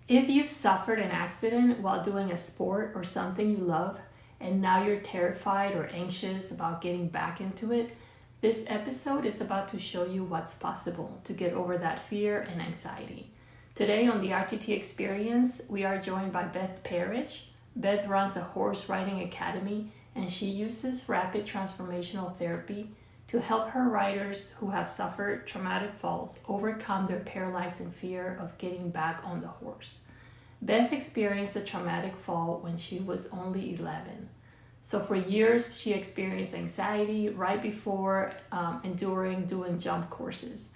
If you've suffered an accident while doing a sport or something you love, and now you're terrified or anxious about getting back into it, this episode is about to show you what's possible to get over that fear and anxiety. Today on the RTT Experience, we are joined by Beth Parrish. Beth runs a horse riding academy, and she uses Rapid Transformational Therapy to help her riders who have suffered traumatic falls overcome their paralyzing fear of getting back on the horse. Beth experienced a traumatic fall when she was only 11. So for years, she experienced anxiety right before and during doing jump courses.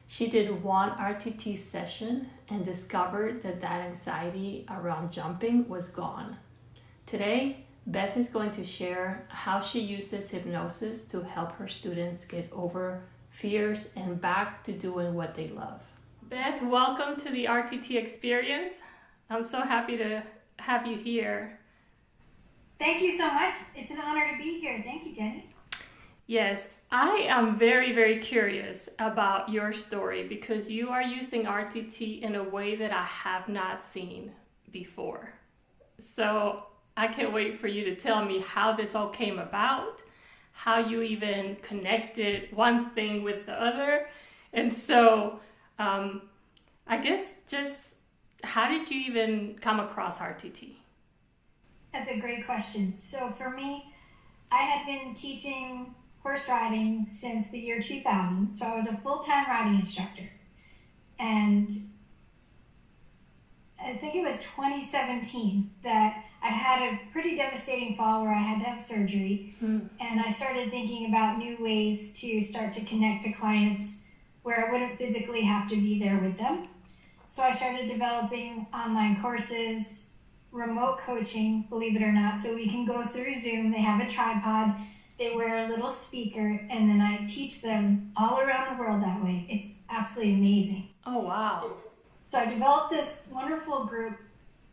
She did one RTT session and discovered that anxiety around jumping was gone. Today, Beth is going to share how she uses hypnosis to help her students get over fears and back to doing what they love. Beth, welcome to the RTT Experience. I'm so happy to have you here. Thank you so much. It's an honor to be here. Thank you, Jenny. Yes, I am very, very curious about your story because you are using RTT in a way that I have not seen before. So I can't wait for you to tell me how this all came about, how you even connected one thing with the other. And so I guess just how did you even come across RTT? That's a great question. So for me, I had been teaching horse riding since the year 2000. So I was a full-time riding instructor. And I think it was 2017 that I had a pretty devastating fall where I had to have surgery. And I started thinking about new ways to start to connect to clients where I wouldn't physically have to be there with them. So I started developing online courses, remote coaching, believe it or not. So we can go through Zoom. They have a tripod. They wear a little speaker. And then I teach them all around the world that way. It's absolutely amazing. Oh, wow. So I developed this wonderful group,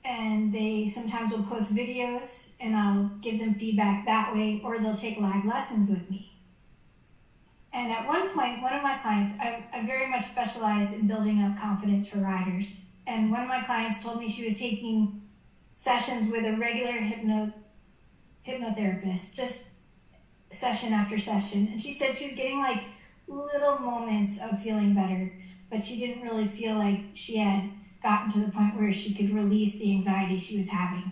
and they sometimes will post videos and I'll give them feedback that way, or they'll take live lessons with me. And at one point, one of my clients, I very much specialize in building up confidence for riders. And one of my clients told me she was taking sessions with a regular hypnotherapist, just session after session. And she said she was getting like little moments of feeling better, but she didn't really feel like she had gotten to the point where she could release the anxiety she was having.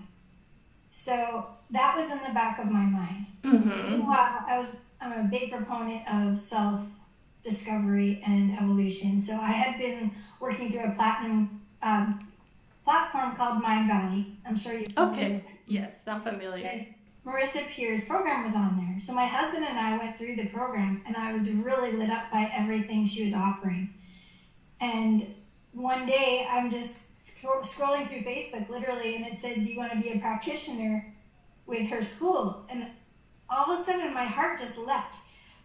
So that was in the back of my mind. Meanwhile, I'm a big proponent of self-discovery and evolution. So I had been working through a platinum platform called Mind Valley. I'm sure you've Okay, yes, I'm familiar. And Marissa Peer's program was on there. So my husband and I went through the program, and I was really lit up by everything she was offering. And one day I'm just scrolling through Facebook literally, and it said, do you want to be a practitioner with her school? And all of a sudden my heart just leapt.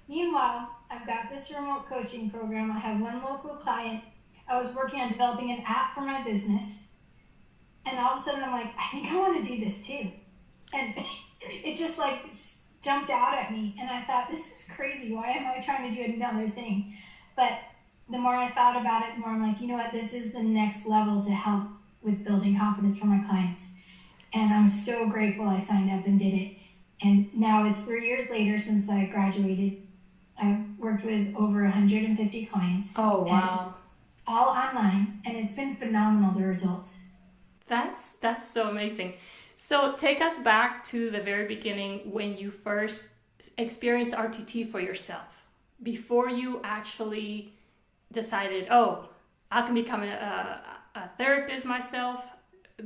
Meanwhile, I've got this remote coaching program. I have one local client. I was working on developing an app for my business. And all of a sudden I'm like, I think I want to do this too. And it just like jumped out at me. And I thought, this is crazy. Why am I trying to do another thing? But the more I thought about it, the more I'm like, you know what, this is the next level to help with building confidence for my clients. And I'm so grateful I signed up and did it. And now it's 3 years later since I graduated. I've worked with over 150 clients. Oh, wow. All online, and it's been phenomenal, the results. That's so amazing. So take us back to the very beginning when you first experienced RTT for yourself, before you actually decided, oh, I can become a therapist myself.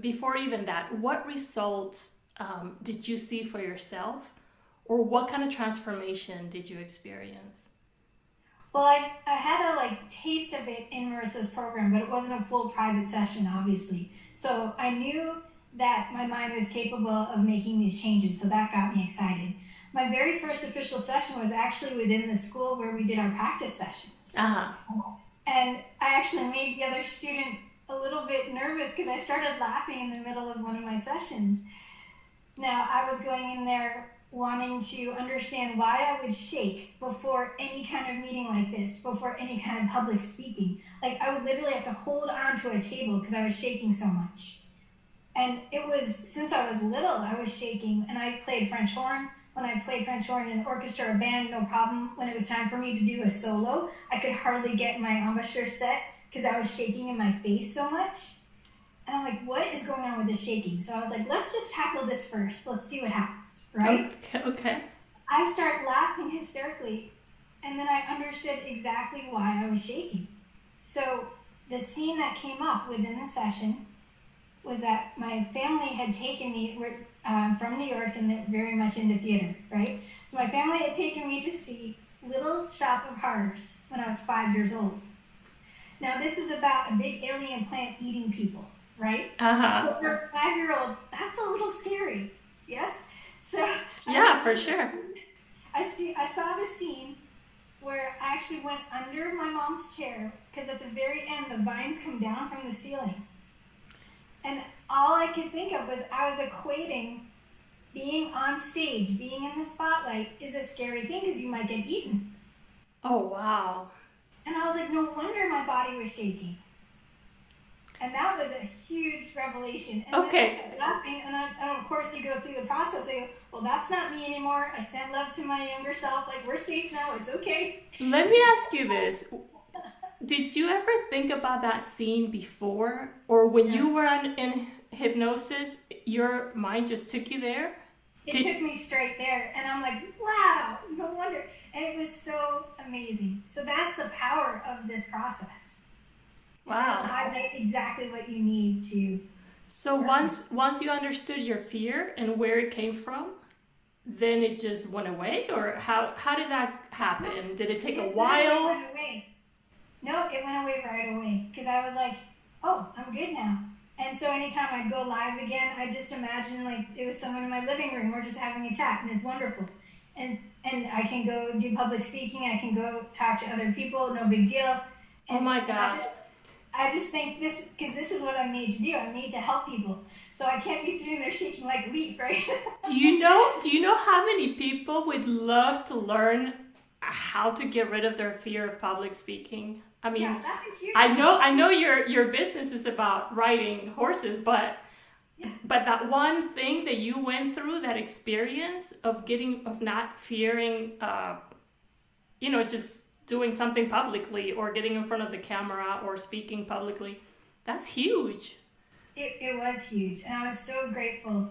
Before even that, what results did you see for yourself, or what kind of transformation did you experience? Well, I had a taste of it in Marissa's program, but it wasn't a full private session, obviously. So I knew that my mind was capable of making these changes, so that got me excited. My very first official session was actually within the school where we did our practice sessions. And I actually made the other student a little bit nervous because I started laughing in the middle of one of my sessions. Now, I was going in there wanting to understand why I would shake before any kind of meeting like this, before any kind of public speaking. Like, I would literally have to hold on to a table because I was shaking so much. And it was, since I was little, I was shaking, and I played French horn. When I played French horn in an orchestra or band, no problem. When it was time for me to do a solo, I could hardly get my embouchure set because I was shaking in my face so much. And I'm like, what is going on with this shaking? So I was like, let's just tackle this first. Let's see what happens, right? Okay. I start laughing hysterically, and then I understood exactly why I was shaking. So the scene that came up within the session was that my family had taken me, we're from New York, and they're very much into theater, right? So my family had taken me to see Little Shop of Horrors when I was 5 years old. Now, this is about a big alien plant eating people, right? So for a 5-year-old, that's a little scary, yes? So yeah, for sure. I saw the scene where I actually went under my mom's chair, because at the very end, the vines come down from the ceiling. And all I could think of was I was equating being on stage, being in the spotlight is a scary thing because you might get eaten. Oh, wow. And I was like, no wonder my body was shaking. And that was a huge revelation. And okay. Then I started laughing, and of course you go through the process. I go, well, that's not me anymore. I sent love to my younger self. Like, we're safe now. It's okay. Let me ask you this. Did you ever think about that scene before? Or when you were in hypnosis, your mind just took you there? It took me straight there. And I'm like, wow, no wonder. And it was so amazing. So that's the power of this process. Wow. It'll highlight exactly what you need to. So once you understood your fear and where it came from, then it just went away? Or how did that happen? Did it take a while? It went away. No, it went away right away. Because I was like, oh, I'm good now. And so anytime I'd go live again, I just imagine like it was someone in my living room. We're just having a chat, and it's wonderful. And I can go do public speaking. I can go talk to other people. No big deal. And oh my gosh. I just think this, because this is what I'm made to do. I'm made to help people. So I can't be sitting there shaking like a leaf, right? Do you know how many people would love to learn how to get rid of their fear of public speaking? I mean, yeah, that's a huge I know your business is about riding horses, but that one thing that you went through, that experience of not fearing, just doing something publicly or getting in front of the camera or speaking publicly, that's huge. It was huge, and I was so grateful.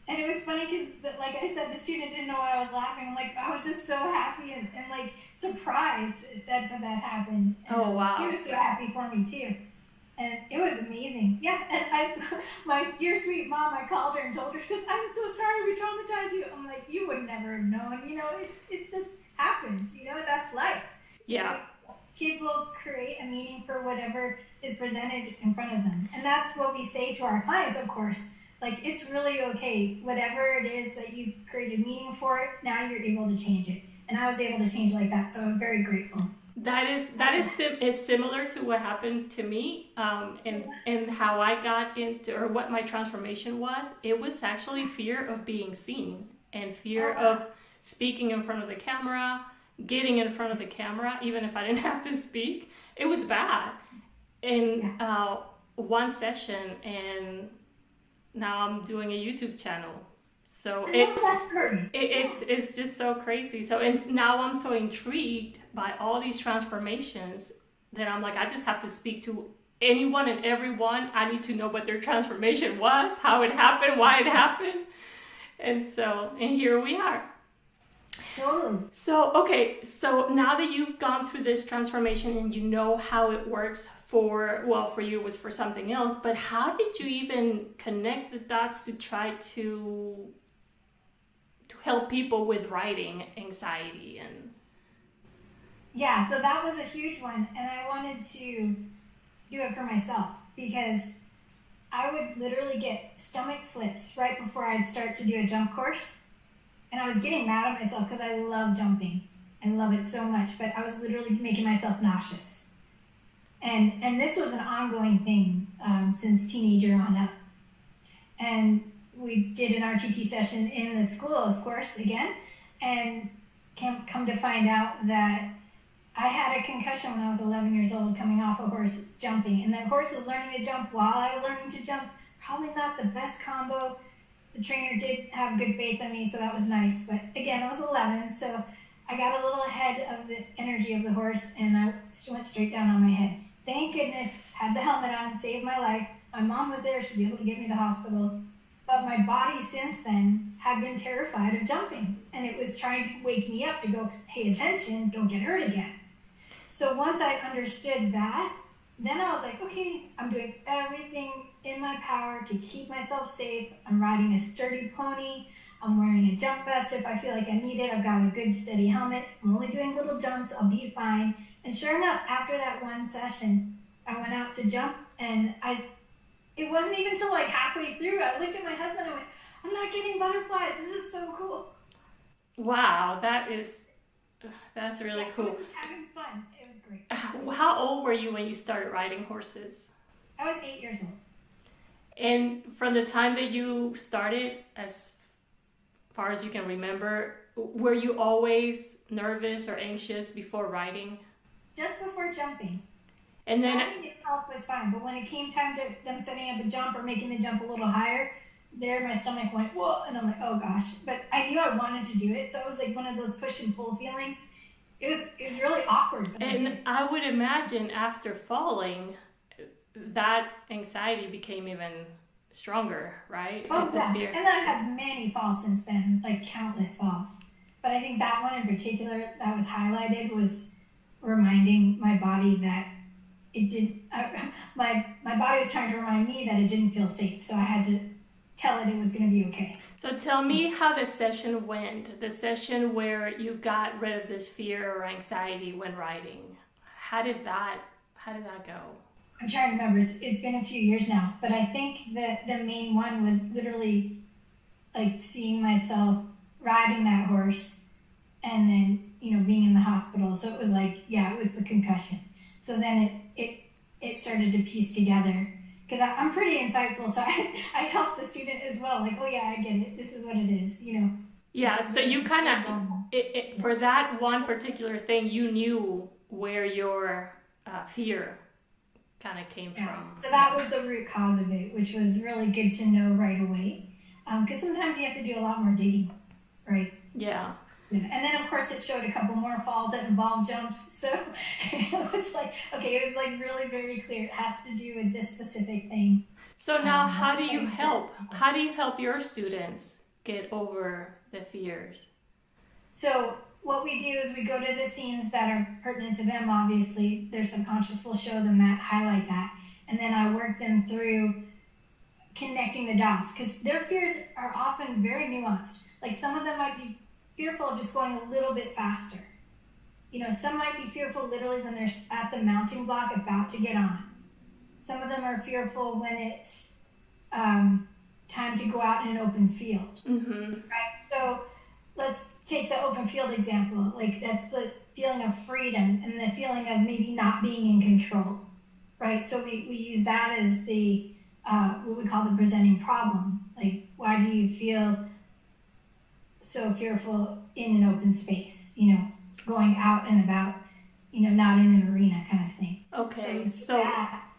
And it was funny because, like I said, the student didn't know why I was laughing. I'm like, I was just so happy and like surprised that happened. And oh, wow. She was so happy for me too. And it was amazing. Yeah, and my dear sweet mom, I called her and told her, she goes, I'm so sorry we traumatized you. I'm like, you would never have known, it just happens, that's life. Yeah. Kids will create a meaning for whatever is presented in front of them. And that's what we say to our clients, of course. Like, it's really okay. Whatever it is that you created meaning for it, now you're able to change it. And I was able to change it like that, so I'm very grateful. That is similar to what happened to me, and how I got into, or what my transformation was. It was actually fear of being seen and fear of speaking in front of the camera, getting in front of the camera, even if I didn't have to speak. It was bad. In one session, and now I'm doing a YouTube channel. So it's just so crazy. So now I'm so intrigued by all these transformations that I'm like, I just have to speak to anyone and everyone. I need to know what their transformation was, how it happened, why it happened. And here we are. So now that you've gone through this transformation and you know how it works for you it was for something else, but how did you even connect the dots to try to help people with writing anxiety? And yeah, so that was a huge one, and I wanted to do it for myself because I would literally get stomach flips right before I'd start to do a jump course, and I was getting mad at myself because I love jumping. I love it so much, but I was literally making myself nauseous. And this was an ongoing thing since teenager on up. And we did an RTT session in the school, of course, again, and come to find out that I had a concussion when I was 11 years old coming off a horse jumping, and that horse was learning to jump while I was learning to jump. Probably not the best combo. The trainer did have good faith in me, so that was nice. But again, I was 11, so I got a little ahead of the energy of the horse, and I went straight down on my head. Thank goodness, had the helmet on, saved my life. My mom was there, she was able to get me to the hospital. But my body since then had been terrified of jumping, and it was trying to wake me up to go, pay attention, don't get hurt again. So once I understood that, then I was like, okay, I'm doing everything in my power to keep myself safe. I'm riding a sturdy pony. I'm wearing a jump vest if I feel like I need it. I've got a good steady helmet. I'm only doing little jumps. I'll be fine. And sure enough, after that one session, I went out to jump, and it wasn't even until like halfway through, I looked at my husband and I went, I'm not getting butterflies. This is so cool. Wow, that's really cool. I was having fun. It was great. How old were you when you started riding horses? I was 8 years old. And from the time that you started, as far as you can remember, were you always nervous or anxious before riding? Just before jumping. And then riding itself was fine, but when it came time to them setting up a jump or making the jump a little higher, there my stomach went, whoa, and I'm like, oh gosh. But I knew I wanted to do it, so it was like one of those push and pull feelings. It was really awkward. And I would imagine after falling, that anxiety became even stronger, right? Oh, yeah. And then I've had many falls since then, like countless falls. But I think that one in particular that was highlighted was reminding my body that it didn't, my body was trying to remind me that it didn't feel safe. So I had to tell it was going to be okay. So tell me how the session went, the session where you got rid of this fear or anxiety when riding. How did that go? I'm trying to remember. It's been a few years now, but I think that the main one was literally like seeing myself riding that horse and then, being in the hospital. So it was like, yeah, it was the concussion. So then it started to piece together, because I'm pretty insightful. So I helped the student as well. Like, oh yeah, I get it. This is what it is, Yeah, so you kind of, for that one particular thing, you knew where your fear kind of came from. So that was the root cause of it, which was really good to know right away. Because sometimes you have to do a lot more digging, right? Yeah. And then, of course, it showed a couple more falls that involved jumps. So it was like, okay, it was like really very clear. It has to do with this specific thing. So now how do you help your students get over the fears? So what we do is we go to the scenes that are pertinent to them, obviously. Their subconscious will show them that, highlight that. And then I work them through connecting the dots, because their fears are often very nuanced. Like some of them might be fearful of just going a little bit faster. Some might be fearful literally when they're at the mounting block about to get on. Some of them are fearful when it's time to go out in an open field. Mm-hmm. Right? So let's take the open field example. Like that's the feeling of freedom and the feeling of maybe not being in control, right? So we use that as the what we call the presenting problem. Like, why do you feel so fearful in an open space, going out and about, not in an arena kind of thing. Okay, so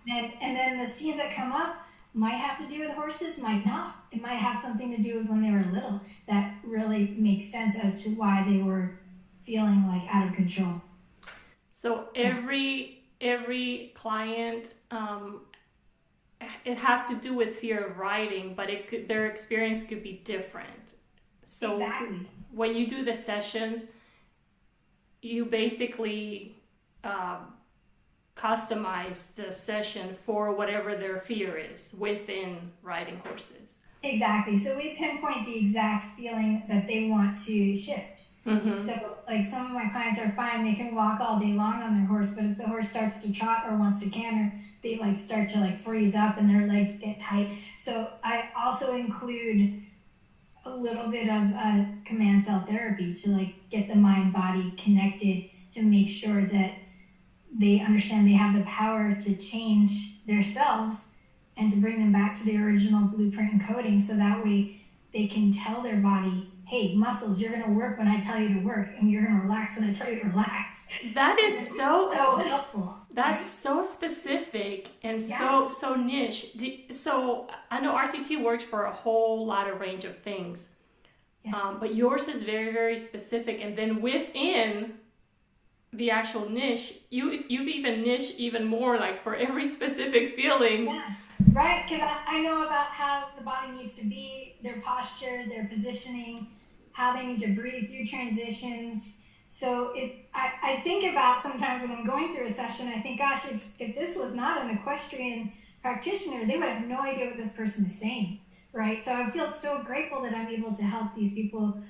and then the scenes that come up might have to do with horses, might not. It might have something to do with when they were little. That really makes sense as to why they were feeling like out of control. So every client, it has to do with fear of riding, but their experience could be different. So exactly. When you do the sessions, you basically customize the session for whatever their fear is within riding horses. Exactly. So we pinpoint the exact feeling that they want to shift. Mm-hmm. So like some of my clients are fine, they can walk all day long on their horse, but if the horse starts to trot or wants to canter, they start to freeze up and their legs get tight. So I also include a little bit of command cell therapy to get the mind body connected, to make sure that they understand they have the power to change their cells and to bring them back to the original blueprint and coding, so that way they can tell their body, hey, muscles, you're going to work when I tell you to work, and you're going to relax when I tell you to relax. That is so helpful. That's so specific and Yeah. so niche. So I know RTT works for a whole lot of range of things, Yes. but yours is very, very specific. And then within the actual niche, you've even niched even more, like for every specific feeling. Yeah, right. Because I know about how the body needs to be, their posture, their positioning, how they need to breathe through transitions. So I think about sometimes when I'm going through a session, I think, gosh, if this was not an equestrian practitioner, they would have no idea what this person is saying, right? So I feel so grateful that I'm able to help these people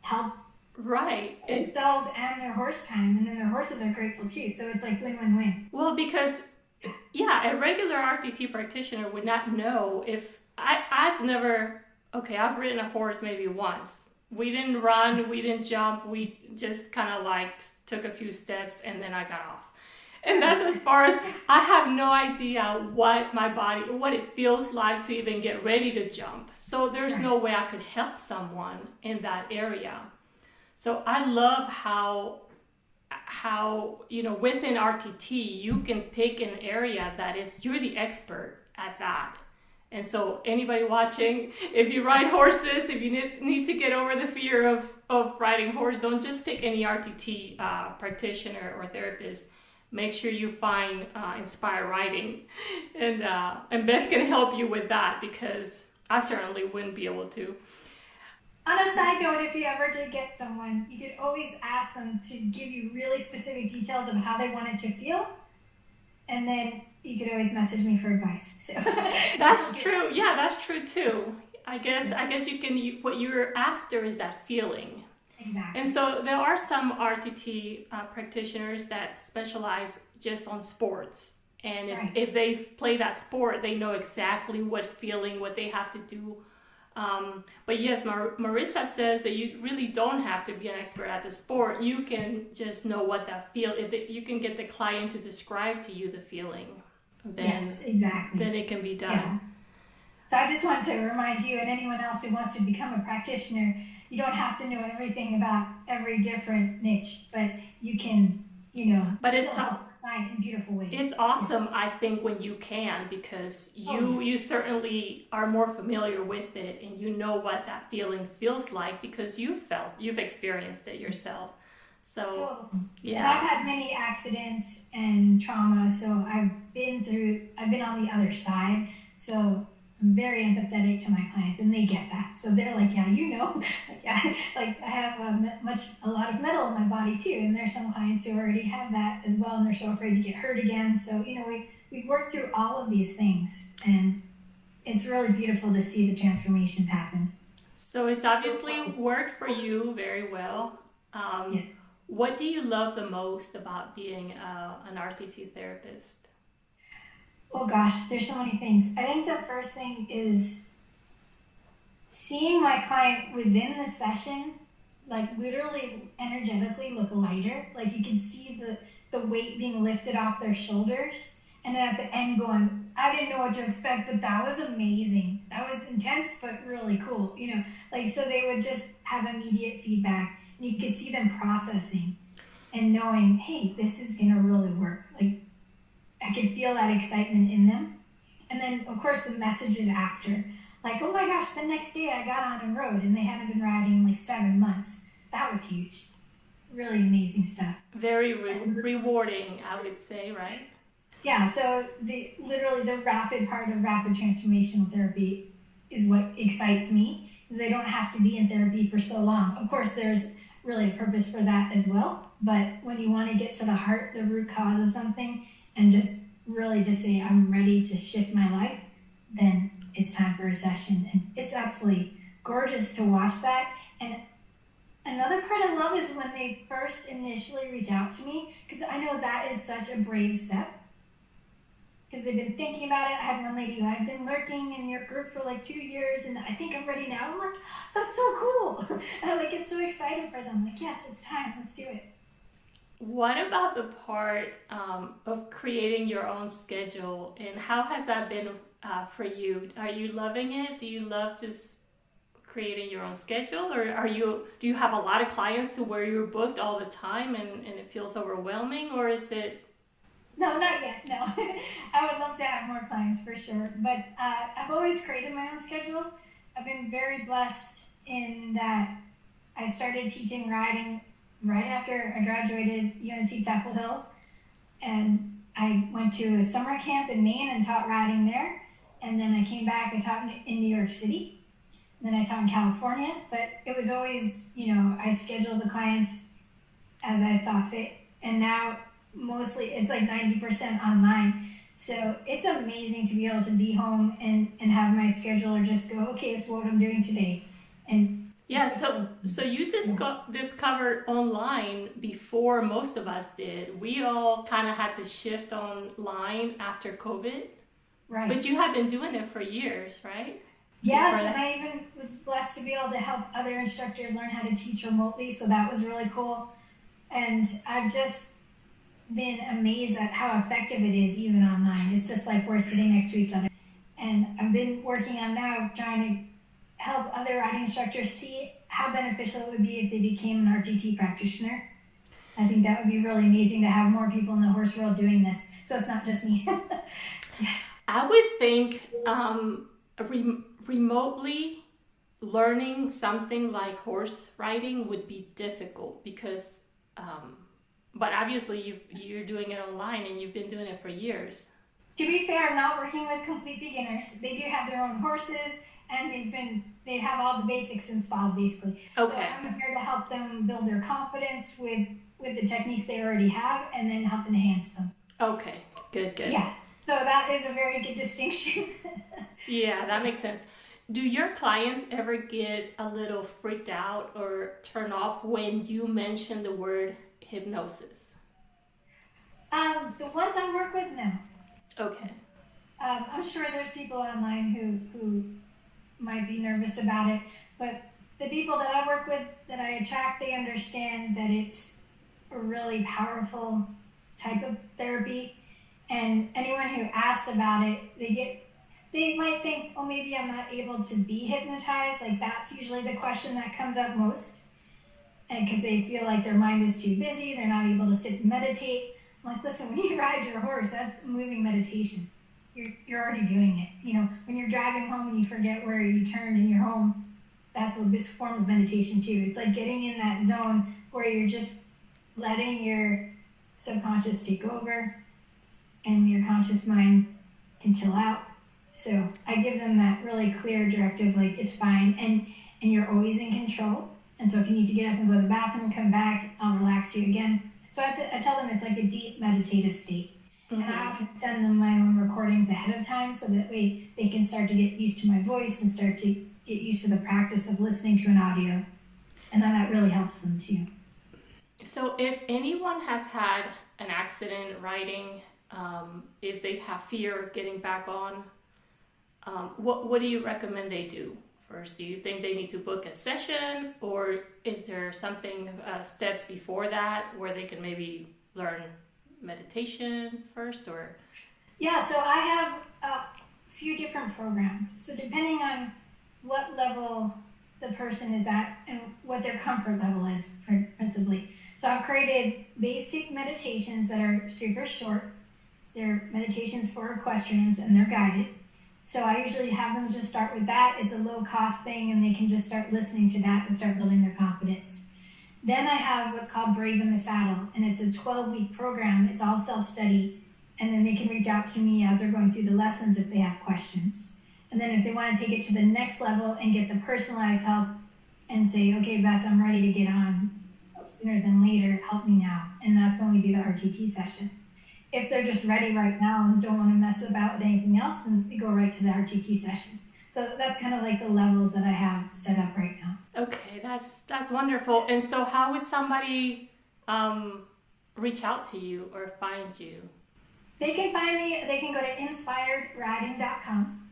help Right. themselves and their horse time, and then their horses are grateful too. So it's like win-win-win. Well, because a regular RTT practitioner would not know if I've ridden a horse maybe once. We didn't run, we didn't jump, we just kind of took a few steps and then I got off. And that's as far as I have no idea what it feels like to even get ready to jump. So there's no way I could help someone in that area. So I love how within RTT you can pick an area that you're the expert at that. And so anybody watching, if you ride horses, if you need to get over the fear of riding horse, don't just pick any RTT practitioner or therapist. Make sure you find Inspire Riding. And Beth can help you with that, because I certainly wouldn't be able to. On a side note, if you ever did get someone, you could always ask them to give you really specific details of how they wanted to feel. And then you could always message me for advice. So. That's true. Yeah, that's true too. I guess what you're after is that feeling. Exactly. And so there are some RTT practitioners that specialize just on sports. And if they play that sport, they know exactly what they have to do. But yes, Marissa says that you really don't have to be an expert at the sport. You can just know what that you can get the client to describe to you the feeling. Yes, exactly. Then it can be done. Yeah. So I just want to remind you and anyone else who wants to become a practitioner, you don't have to know everything about every different niche, but you can, but still it's help client in beautiful ways. It's awesome, I think, when you can, because you certainly are more familiar with it, and you know what that feeling feels like because you've experienced it yourself. So, yeah. And I've had many accidents and trauma, so I've been on the other side. So I'm very empathetic to my clients, and they get that. So they're like, yeah, like I have a lot of metal in my body too. And there's some clients who already have that as well, and they're so afraid to get hurt again. So, we work through all of these things, and it's really beautiful to see the transformations happen. So it's obviously worked for you very well. Yeah. What do you love the most about being an RTT therapist? Oh gosh, there's so many things. I think the first thing is seeing my client within the session, like literally energetically look lighter. Like you can see the weight being lifted off their shoulders. And then at the end going, I didn't know what to expect, but that was amazing. That was intense, but really cool. So they would just have immediate feedback. And you could see them processing and knowing, hey, this is going to really work. Like, I could feel that excitement in them. And then, of course, the messages after. Like, oh my gosh, the next day I got on and rode, and they hadn't been riding in like 7 months. That was huge. Really amazing stuff. Very rewarding, I would say, right? Yeah, so the rapid part of Rapid Transformational Therapy is what excites me, because they don't have to be in therapy for so long. Of course, there's really a purpose for that as well. But when you want to get to the root cause of something, and just say, I'm ready to shift my life, then it's time for a session. And it's absolutely gorgeous to watch that. And another part I love is when they first initially reach out to me, because I know that is such a brave step, because they've been thinking about it. I had one lady who I've been lurking in your group for like 2 years, and I think I'm ready now. I'm like, that's so cool. And I get so excited for them. Like, yes, it's time. Let's do it. What about the part of creating your own schedule, and how has that been for you? Are you loving it? Do you love just creating your own schedule, or do you have a lot of clients to where you're booked all the time and it feels overwhelming, or is it? No, not yet. No, I would love to have more clients for sure, but I've always created my own schedule. I've been very blessed in that I started teaching riding right after I graduated UNC Chapel Hill, and I went to a summer camp in Maine and taught riding there, and then I came back and taught in New York City, and then I taught in California, but it was always, I scheduled the clients as I saw fit, and now mostly it's like 90% online. So it's amazing to be able to be home and have my scheduler just go, okay, this is what I'm doing today. And yeah, so you discovered online before most of us did. We all kind of had to shift online after COVID. Right. But you have been doing it for years, right? Yes, and I even was blessed to be able to help other instructors learn how to teach remotely, so that was really cool. And I've just been amazed at how effective it is even online. It's just like we're sitting next to each other. And I've been working on now trying to help other riding instructors see how beneficial it would be if they became an RTT practitioner. I think that would be really amazing to have more people in the horse world doing this, so it's not just me. Yes. I would think remotely learning something like horse riding would be difficult because but obviously you're doing it online and you've been doing it for years. To be fair, I'm not working with complete beginners. They do have their own horses and they have all the basics installed basically. Okay. So I'm here to help them build their confidence with the techniques they already have and then help enhance them. Okay, good. Yes. So that is a very good distinction. Yeah, that makes sense. Do your clients ever get a little freaked out or turn off when you mention the word hypnosis? The ones I work with, no. Okay. I'm sure there's people online who might be nervous about it, but the people that I work with, that I attract, they understand that it's a really powerful type of therapy. And anyone who asks about it, they might think, oh, maybe I'm not able to be hypnotized. Like that's usually the question that comes up most. And because they feel like their mind is too busy, they're not able to sit and meditate. I'm like, listen, when you ride your horse, that's moving meditation. You're already doing it. When you're driving home and you forget where you turned in your home, that's a form of meditation too. It's like getting in that zone where you're just letting your subconscious take over and your conscious mind can chill out. So I give them that really clear directive, like it's fine, and you're always in control. And so if you need to get up and go to the bathroom, come back, I'll relax you again. So I tell them it's like a deep meditative state. Mm-hmm. And I often send them my own recordings ahead of time so that way they can start to get used to my voice and start to get used to the practice of listening to an audio. And then that really helps them too. So if anyone has had an accident riding, if they have fear of getting back on, what do you recommend they do first? Do you think they need to book a session, or is there something steps before that where they can maybe learn meditation first? Or yeah, so I have a few different programs. So depending on what level the person is at and what their comfort level is, principally. So I've created basic meditations that are super short. They're meditations for equestrians and they're guided. So I usually have them just start with that. It's a low cost thing and they can just start listening to that and start building their confidence. Then I have what's called Brave in the Saddle, and it's a 12-week program. It's all self-study, and then they can reach out to me as they're going through the lessons if they have questions. And then if they want to take it to the next level and get the personalized help and say, okay, Beth, I'm ready to get on sooner than later, help me now. And that's when we do the RTT session. If they're just ready right now and don't want to mess about with anything else, then they go right to the RTT session. So that's kind of like the levels that I have set up right now. Okay, that's wonderful. And so how would somebody reach out to you or find you? They can find me, they can go to inspiredriding.com,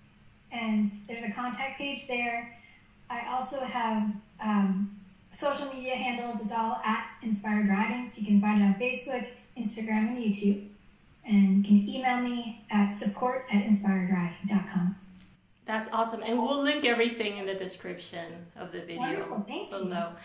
and there's a contact page there. I also have social media handles. It's all at Inspired Riding, so you can find it on Facebook, Instagram, and YouTube. and can email me at support@inspiredriding.com. That's awesome. And we'll link everything in the description of the video. Wonderful. Thank below. you.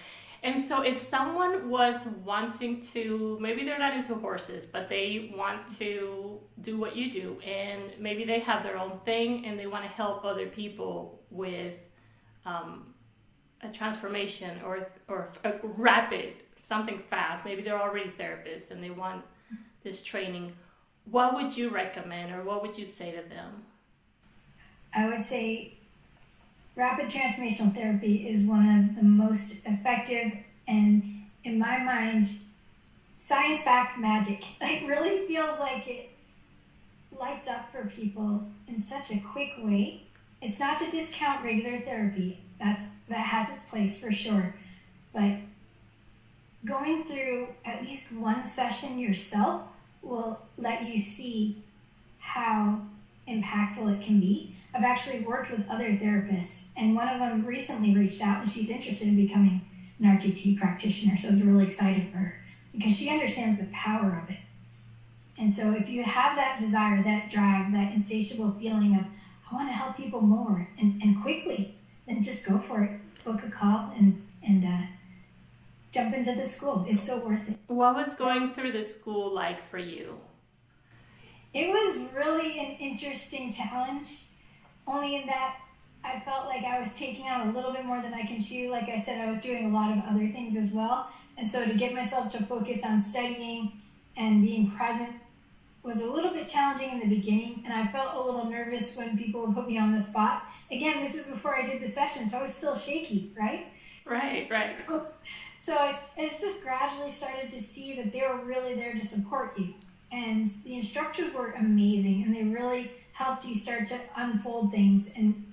And so if someone was wanting to, maybe they're not into horses, but they want to do what you do, and maybe they have their own thing and they want to help other people with a transformation or a rapid, something fast. Maybe they're already therapists and they want this training. What would you recommend, or what would you say to them? I would say Rapid Transformational Therapy is one of the most effective and, in my mind, science-backed magic. It really feels like it lights up for people in such a quick way. It's not to discount regular therapy. That has its place for sure. But going through at least one session yourself will let you see how impactful it can be. I've actually worked with other therapists, and one of them recently reached out and she's interested in becoming an RTT practitioner. So I was really excited for her because she understands the power of it. And so if you have that desire, that drive, that insatiable feeling of, I want to help people more and quickly, then just go for it. Book a call and jump into the school. It's so worth it. What was going through the school like for you? It was really an interesting challenge, only in that I felt like I was taking out a little bit more than I can chew. Like I said, I was doing a lot of other things as well. And so to get myself to focus on studying and being present was a little bit challenging in the beginning. And I felt a little nervous when people would put me on the spot. Again, this is before I did the session, so I was still shaky, right? Right. So it's just gradually started to see that they were really there to support you. And the instructors were amazing, and they really helped you start to unfold things and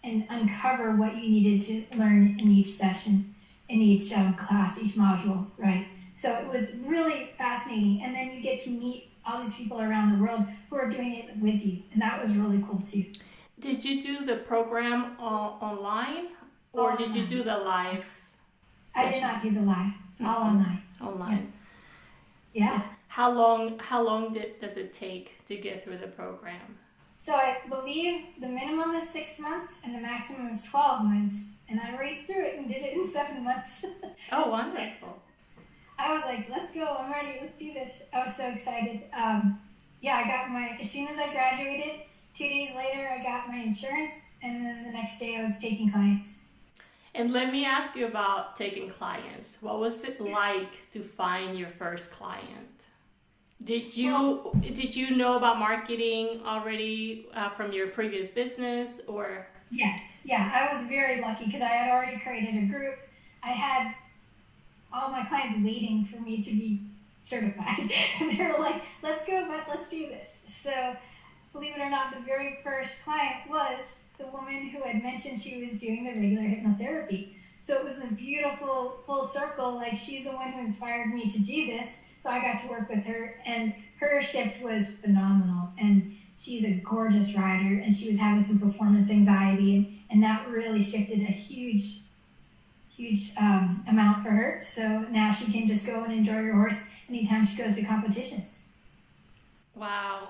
uncover what you needed to learn in each session, in each class, each module, right? So it was really fascinating. And then you get to meet all these people around the world who are doing it with you, and that was really cool too. Did you do the program online, or did you do the live session? I did not do the live, all online. Online. Yeah. How long does it take to get through the program? So I believe the minimum is 6 months and the maximum is 12 months. And I raced through it and did it in 7 months. Oh, wonderful. I was like, let's go, I'm ready, let's do this. I was so excited. I got as soon as I graduated, 2 days later, I got my insurance. And then the next day I was taking clients. And let me ask you about taking clients. What was it like to find your first client? Did you know about marketing already from your previous business, or? Yes, yeah, I was very lucky because I had already created a group. I had all my clients waiting for me to be certified. And they were like, let's go, Beth, let's do this. So believe it or not, the very first client was the woman who had mentioned she was doing the regular hypnotherapy. So it was this beautiful full circle, like she's the one who inspired me to do this. So I got to work with her, and her shift was phenomenal. And she's a gorgeous rider, and she was having some performance anxiety, and that really shifted a huge amount for her. So now she can just go and enjoy her horse anytime she goes to competitions. Wow.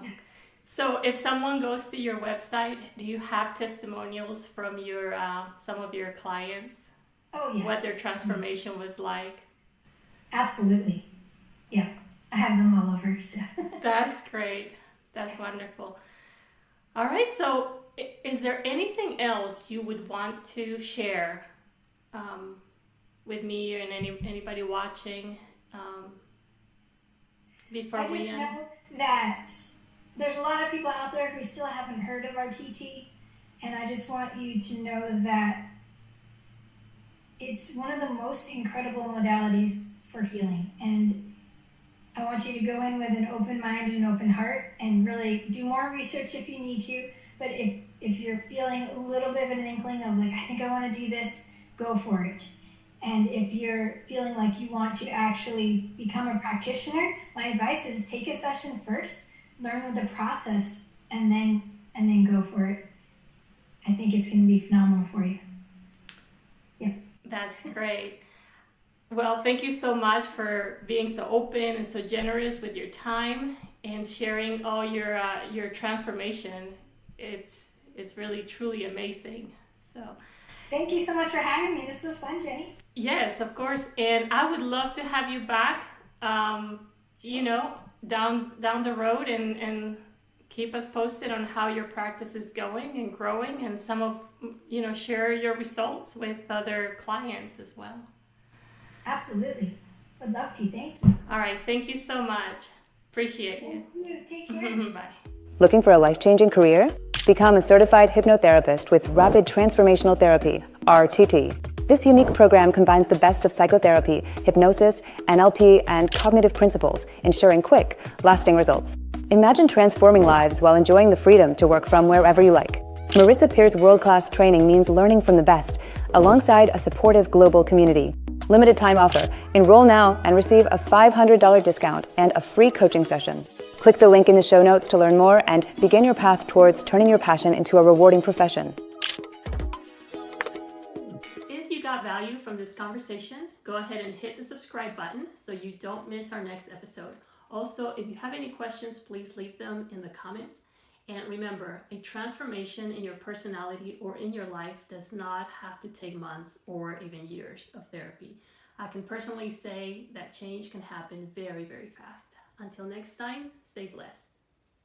So if someone goes to your website, do you have testimonials from your some of your clients? Oh, yes. What their transformation was like? Absolutely. Yeah, I have them all over. So. That's great. That's wonderful. All right. So is there anything else you would want to share with me and anybody watching before we end? I just know that there's a lot of people out there who still haven't heard of RTT, and I just want you to know that it's one of the most incredible modalities for healing. And I want you to go in with an open mind and an open heart and really do more research if you need to. But if you're feeling a little bit of an inkling of like, I think I want to do this, go for it. And if you're feeling like you want to actually become a practitioner, my advice is take a session first, learn the process, and then go for it. I think it's going to be phenomenal for you. Yeah. That's great. Well, thank you so much for being so open and so generous with your time. and sharing all your transformation. It's really truly amazing. So thank you so much for having me. This was fun, Jenny. yes, of course, and I would love to have you back. You know, down the road, and keep us posted on how your practice is going and growing, and some of, you know, share your results with other clients as well. Absolutely. Would love to. Thank you. All right. Thank you so much. Appreciate you. Thank you. Take care. Bye. Looking for a life-changing career? Become a certified hypnotherapist with Rapid Transformational Therapy, RTT. This unique program combines the best of psychotherapy, hypnosis, NLP, and cognitive principles, ensuring quick, lasting results. Imagine transforming lives while enjoying the freedom to work from wherever you like. Marissa Peer's world-class training means learning from the best, alongside a supportive global community. Limited time offer. Enroll now and receive a $500 discount and a free coaching session. Click the link in the show notes to learn more and begin your path towards turning your passion into a rewarding profession. If you got value from this conversation, go ahead and hit the subscribe button so you don't miss our next episode. Also, if you have any questions, please leave them in the comments. And remember, a transformation in your personality or in your life does not have to take months or even years of therapy. I can personally say that change can happen very, very fast. Until next time, stay blessed.